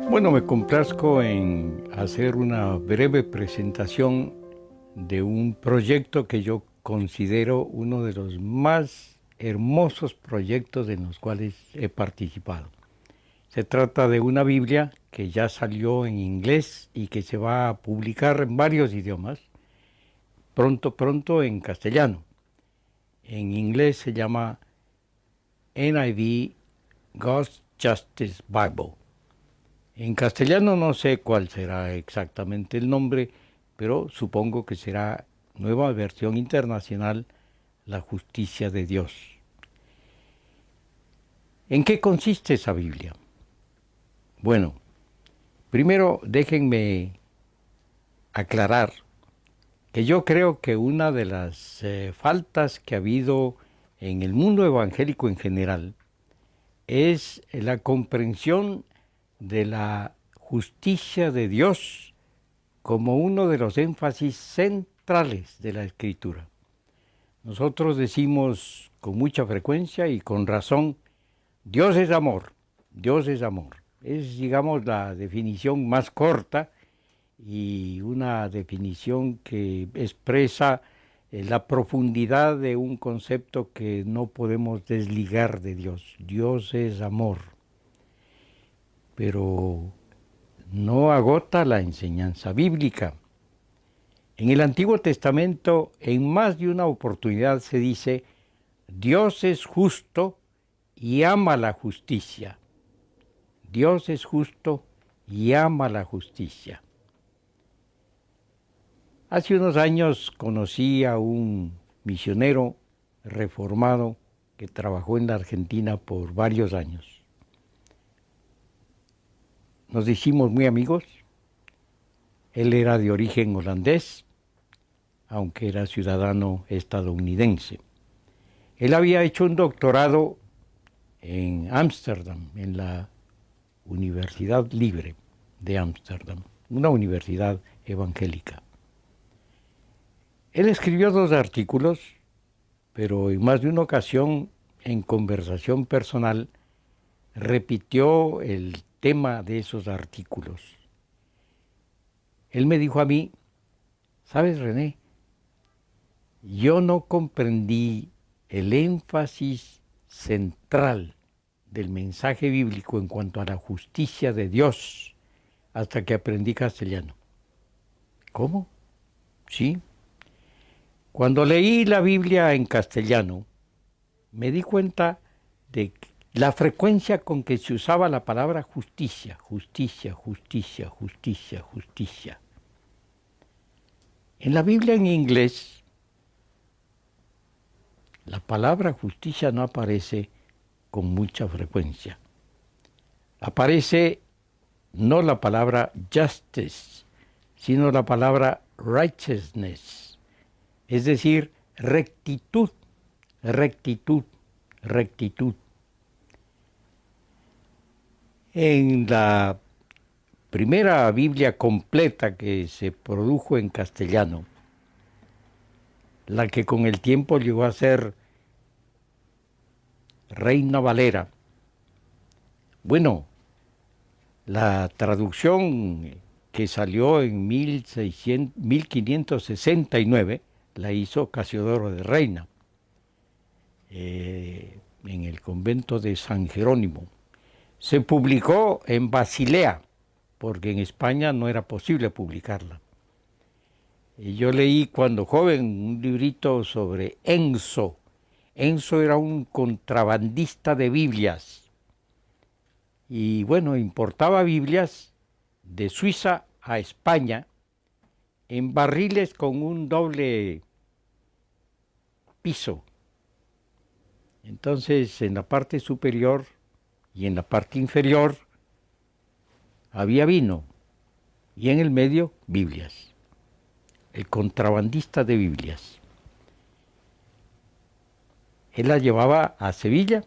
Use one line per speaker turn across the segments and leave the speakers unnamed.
Bueno, me complazco en hacer una breve presentación de un proyecto que yo considero uno de los más hermosos proyectos en los cuales he participado. Se trata de una Biblia que ya salió en inglés y que se va a publicar en varios idiomas, pronto en castellano. En inglés se llama NIV God's Justice Bible. En castellano no sé cuál será exactamente el nombre, pero supongo que será Nueva Versión Internacional, La Justicia de Dios. ¿En qué consiste esa Biblia? Bueno, primero déjenme aclarar que yo creo que una de las faltas que ha habido en el mundo evangélico en general es la comprensión de la justicia de Dios como uno de los énfasis centrales de la Escritura. Nosotros decimos con mucha frecuencia y con razón, Dios es amor, Dios es amor. Es, digamos, la definición más corta y una definición que expresa la profundidad de un concepto que no podemos desligar de Dios. Dios es amor. Pero no agota la enseñanza bíblica. En el Antiguo Testamento, en más de una oportunidad se dice, Dios es justo y ama la justicia. Dios es justo y ama la justicia. Hace unos años conocí a un misionero reformado que trabajó en la Argentina por varios años. Nos hicimos muy amigos. Él era de origen holandés, aunque era ciudadano estadounidense. Él había hecho un doctorado en Ámsterdam, en la Universidad Libre de Ámsterdam, una universidad evangélica. Él escribió 2 artículos, pero en más de una ocasión, en conversación personal, repitió el tema de esos artículos. Él me dijo a mí, ¿sabes, René? Yo no comprendí el énfasis central del mensaje bíblico en cuanto a la justicia de Dios hasta que aprendí castellano. ¿Cómo? Sí. Cuando leí la Biblia en castellano, me di cuenta de la frecuencia con que se usaba la palabra justicia, justicia, justicia, justicia, justicia. En la Biblia en inglés, la palabra justicia no aparece con mucha frecuencia. Aparece no la palabra justice, sino la palabra righteousness, es decir, rectitud, rectitud, rectitud. En la primera Biblia completa que se produjo en castellano, la que con el tiempo llegó a ser Reina Valera. Bueno, la traducción que salió en 1569 la hizo Casiodoro de Reina, en el convento de San Jerónimo. Se publicó en Basilea, porque en España no era posible publicarla. Y yo leí cuando joven un librito sobre Enzo. Enzo era un contrabandista de Biblias. Y bueno, importaba Biblias de Suiza a España en barriles con un doble piso. Entonces, en la parte superior y en la parte inferior había vino y en el medio Biblias. El contrabandista de Biblias. Él la llevaba a Sevilla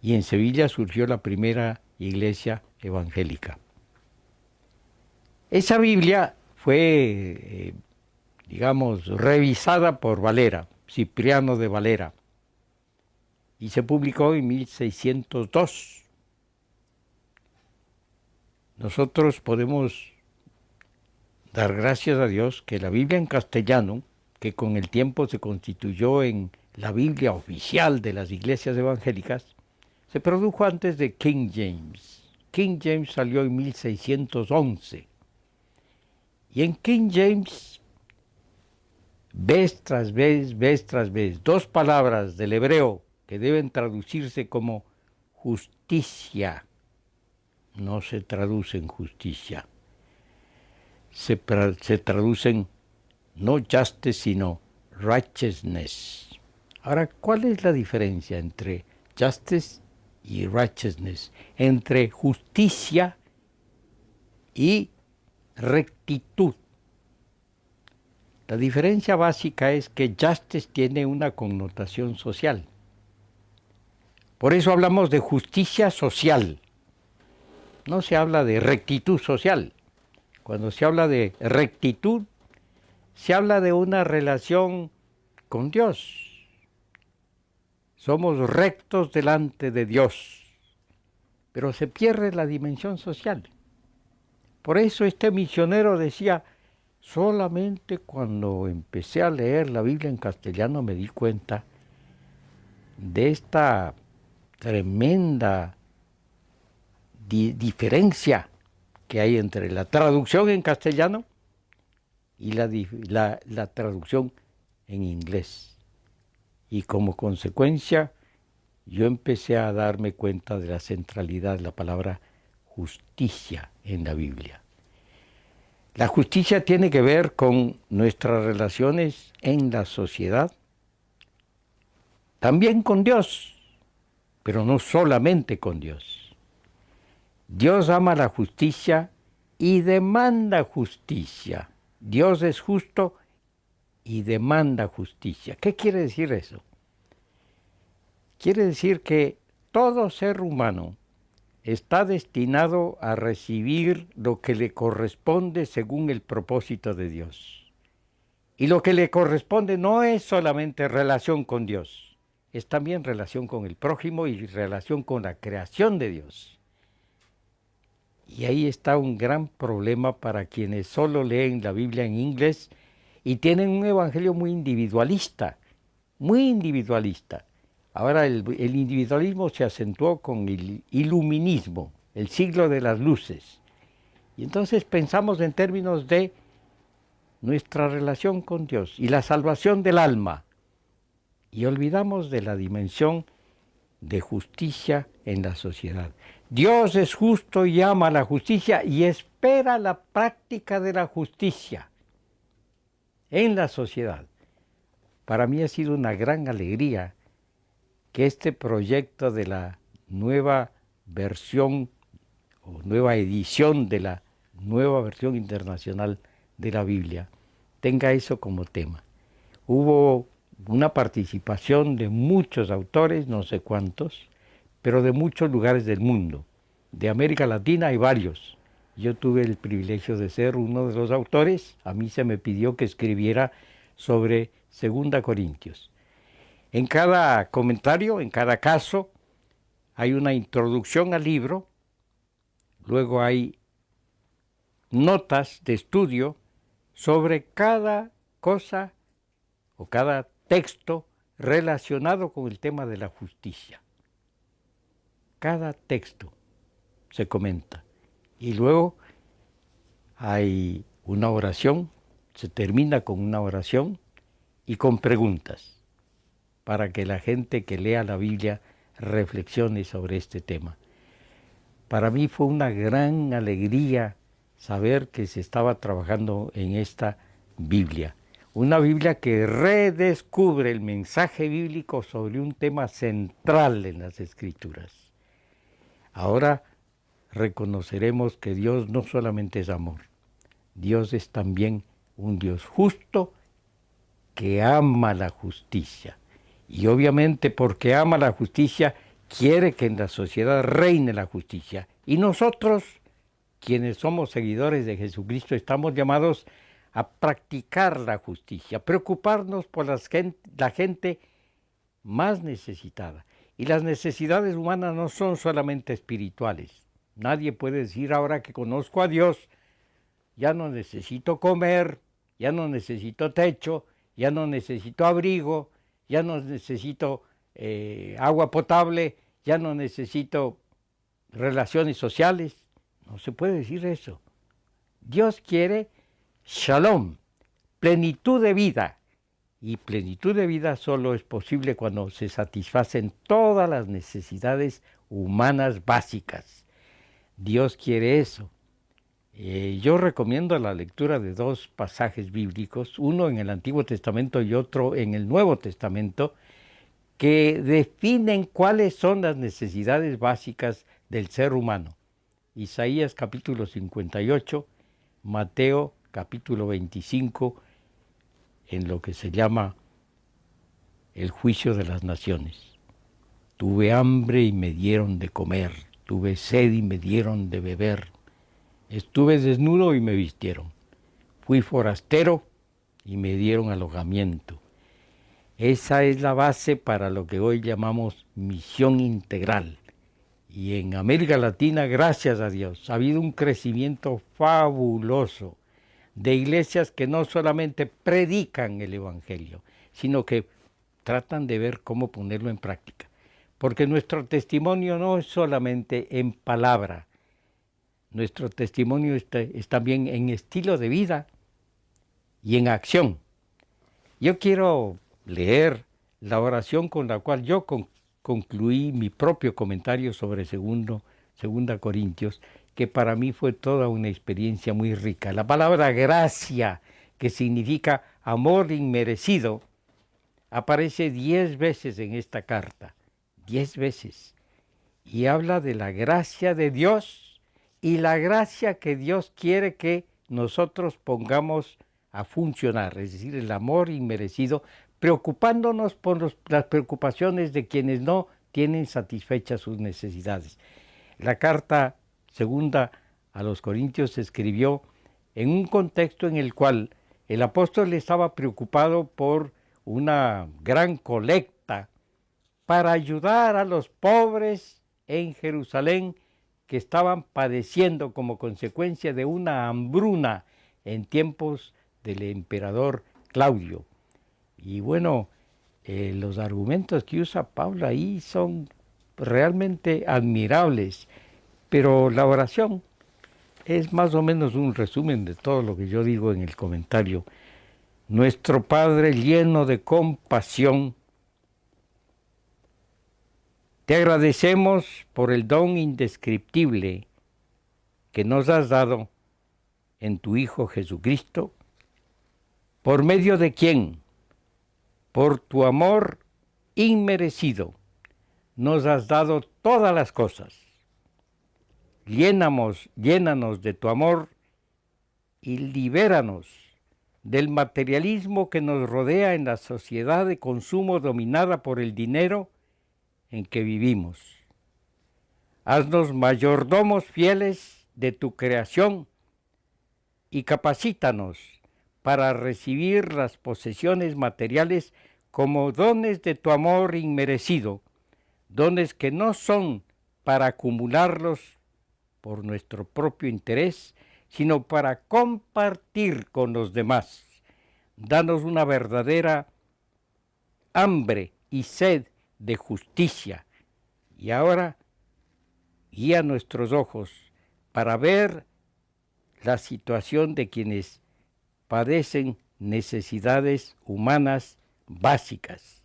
y en Sevilla surgió la primera iglesia evangélica. Esa Biblia fue, digamos, revisada por Valera, Cipriano de Valera, y se publicó en 1602. nosotros podemos dar gracias a Dios que la Biblia en castellano, que con el tiempo se constituyó en la Biblia oficial de las iglesias evangélicas, se produjo antes de King James. King James salió en 1611. Y en King James, vez tras vez, dos palabras del hebreo que deben traducirse como justicia, no se traducen justicia, se traducen no justice, sino righteousness. Ahora, ¿cuál es la diferencia entre justice y righteousness? Entre justicia y rectitud. La diferencia básica es que justice tiene una connotación social. Por eso hablamos de justicia social. No se habla de rectitud social. Cuando se habla de rectitud, se habla de una relación con Dios. Somos rectos delante de Dios, pero se pierde la dimensión social. Por eso este misionero decía, solamente cuando empecé a leer la Biblia en castellano me di cuenta de esta tremenda diferencia que hay entre la traducción en castellano y la traducción en inglés. Y como consecuencia, yo empecé a darme cuenta de la centralidad de la palabra justicia en la Biblia. La justicia tiene que ver con nuestras relaciones en la sociedad, también con Dios, pero no solamente con Dios. Dios ama la justicia y demanda justicia. Dios es justo y demanda justicia. ¿Qué quiere decir eso? Quiere decir que todo ser humano está destinado a recibir lo que le corresponde según el propósito de Dios. Y lo que le corresponde no es solamente relación con Dios, es también relación con el prójimo y relación con la creación de Dios. Y ahí está un gran problema para quienes solo leen la Biblia en inglés y tienen un evangelio muy individualista, muy individualista. Ahora el individualismo se acentuó con el iluminismo, el siglo de las luces. Y entonces pensamos en términos de nuestra relación con Dios y la salvación del alma. Y olvidamos de la dimensión de justicia en la sociedad. Dios es justo y ama la justicia y espera la práctica de la justicia en la sociedad. Para mí ha sido una gran alegría que este proyecto de la nueva versión o nueva edición de la nueva versión internacional de la Biblia tenga eso como tema. Hubo una participación de muchos autores, no sé cuántos, pero de muchos lugares del mundo. De América Latina hay varios. Yo tuve el privilegio de ser uno de los autores. A mí se me pidió que escribiera sobre 2 Corintios. En cada comentario, en cada caso, hay una introducción al libro, luego hay notas de estudio sobre cada cosa o cada texto relacionado con el tema de la justicia. Cada texto se comenta. Y luego hay una oración, se termina con una oración y con preguntas para que la gente que lea la Biblia reflexione sobre este tema. Para mí fue una gran alegría saber que se estaba trabajando en esta Biblia. Una Biblia que redescubre el mensaje bíblico sobre un tema central en las Escrituras. Ahora reconoceremos que Dios no solamente es amor, Dios es también un Dios justo que ama la justicia. Y obviamente porque ama la justicia, quiere que en la sociedad reine la justicia. Y nosotros, quienes somos seguidores de Jesucristo, estamos llamados a practicar la justicia, preocuparnos por la gente más necesitada. Y las necesidades humanas no son solamente espirituales, Nadie puede decir ahora que conozco a Dios, ya no necesito comer, ya no necesito techo, ya no necesito abrigo, ya no necesito agua potable, ya no necesito relaciones sociales. No se puede decir eso. Dios quiere shalom, plenitud de vida. Y plenitud de vida solo es posible cuando se satisfacen todas las necesidades humanas básicas. Dios quiere eso. Yo recomiendo la lectura de dos pasajes bíblicos, uno en el Antiguo Testamento y otro en el Nuevo Testamento, que definen cuáles son las necesidades básicas del ser humano. Isaías capítulo 58, Mateo capítulo 25, en lo que se llama el juicio de las naciones. Tuve hambre y me dieron de comer, tuve sed y me dieron de beber, estuve desnudo y me vistieron, fui forastero y me dieron alojamiento. Esa es la base para lo que hoy llamamos misión integral. Y en América Latina, gracias a Dios, ha habido un crecimiento fabuloso de iglesias que no solamente predican el Evangelio, sino que tratan de ver cómo ponerlo en práctica. Porque nuestro testimonio no es solamente en palabra, nuestro testimonio es también en estilo de vida y en acción. Yo quiero leer la oración con la cual yo concluí mi propio comentario sobre Segunda Corintios, que para mí fue toda una experiencia muy rica. La palabra gracia, que significa amor inmerecido, aparece 10 veces en esta carta, 10 veces, y habla de la gracia de Dios y la gracia que Dios quiere que nosotros pongamos a funcionar, es decir, el amor inmerecido, preocupándonos por las preocupaciones de quienes no tienen satisfechas sus necesidades. La carta segunda a los Corintios se escribió en un contexto en el cual el apóstol estaba preocupado por una gran colecta para ayudar a los pobres en Jerusalén que estaban padeciendo como consecuencia de una hambruna en tiempos del emperador Claudio. Y bueno, los argumentos que usa Pablo ahí son realmente admirables, pero la oración es más o menos un resumen de todo lo que yo digo en el comentario. Nuestro Padre lleno de compasión, te agradecemos por el don indescriptible que nos has dado en tu Hijo Jesucristo, por medio de quien, por tu amor inmerecido, nos has dado todas las cosas. Llénanos de tu amor y libéranos del materialismo que nos rodea en la sociedad de consumo dominada por el dinero en que vivimos. Haznos mayordomos fieles de tu creación y capacítanos para recibir las posesiones materiales como dones de tu amor inmerecido, dones que no son para acumularlos por nuestro propio interés, sino para compartir con los demás. Danos una verdadera hambre y sed de justicia. Y ahora guía nuestros ojos para ver la situación de quienes padecen necesidades humanas básicas.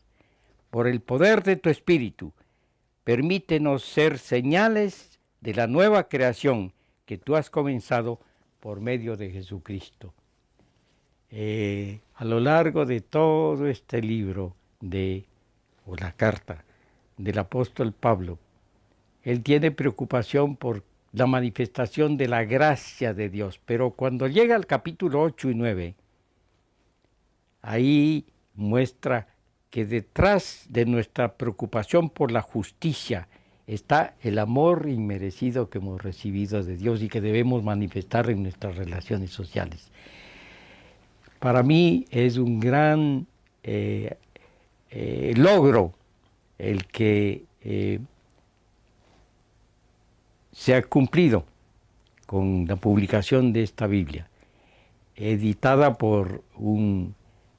Por el poder de tu Espíritu, permítenos ser señales de la nueva creación que tú has comenzado por medio de Jesucristo. A lo largo de todo este libro o la carta del apóstol Pablo, él tiene preocupación por la manifestación de la gracia de Dios, pero cuando llega al capítulo 8 y 9, ahí muestra que detrás de nuestra preocupación por la justicia está el amor inmerecido que hemos recibido de Dios y que debemos manifestar en nuestras relaciones sociales. Para mí es un gran logro el que se ha cumplido con la publicación de esta Biblia, editada por un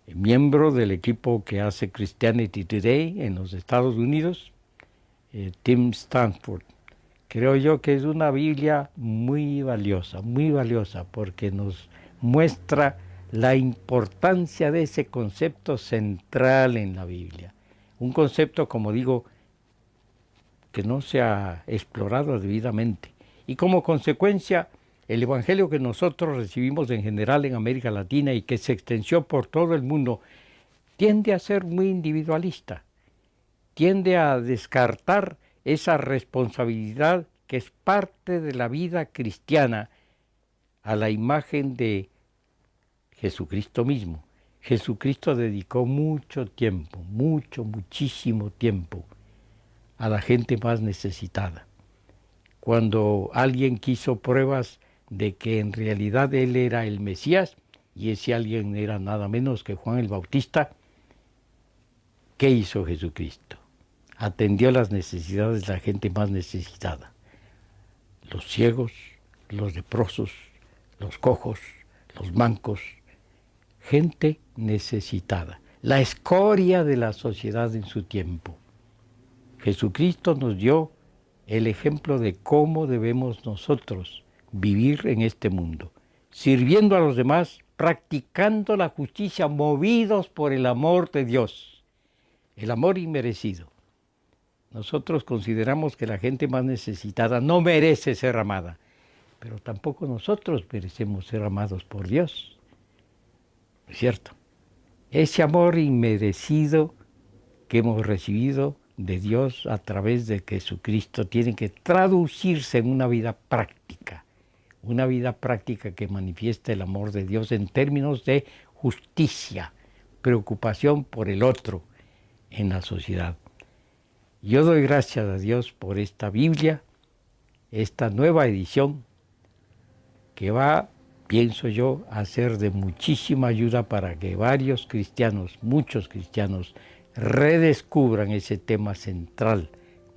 miembro del equipo que hace Christianity Today en los Estados Unidos, Tim Stanford. Creo yo que es una Biblia muy valiosa, porque nos muestra la importancia de ese concepto central en la Biblia. Un concepto, como digo, que no se ha explorado debidamente. Y como consecuencia, el Evangelio que nosotros recibimos en general en América Latina y que se extendió por todo el mundo, tiende a ser muy individualista, tiende a descartar esa responsabilidad que es parte de la vida cristiana a la imagen de Jesucristo mismo. Jesucristo dedicó mucho tiempo, muchísimo tiempo a la gente más necesitada. Cuando alguien quiso pruebas de que en realidad él era el Mesías, y ese alguien era nada menos que Juan el Bautista, ¿qué hizo Jesucristo? Atendió las necesidades de la gente más necesitada. Los ciegos, los leprosos, los cojos, los mancos, gente necesitada, la escoria de la sociedad en su tiempo. Jesucristo nos dio el ejemplo de cómo debemos nosotros vivir en este mundo, sirviendo a los demás, practicando la justicia, movidos por el amor de Dios, el amor inmerecido. Nosotros consideramos que la gente más necesitada no merece ser amada, pero tampoco nosotros merecemos ser amados por Dios. ¿No es cierto? Ese amor inmerecido que hemos recibido de Dios a través de Jesucristo tiene que traducirse en una vida práctica que manifiesta el amor de Dios en términos de justicia, preocupación por el otro en la sociedad. Yo doy gracias a Dios por esta Biblia, esta nueva edición, que va, pienso yo, a ser de muchísima ayuda para que varios cristianos, muchos cristianos, redescubran ese tema central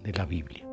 de la Biblia.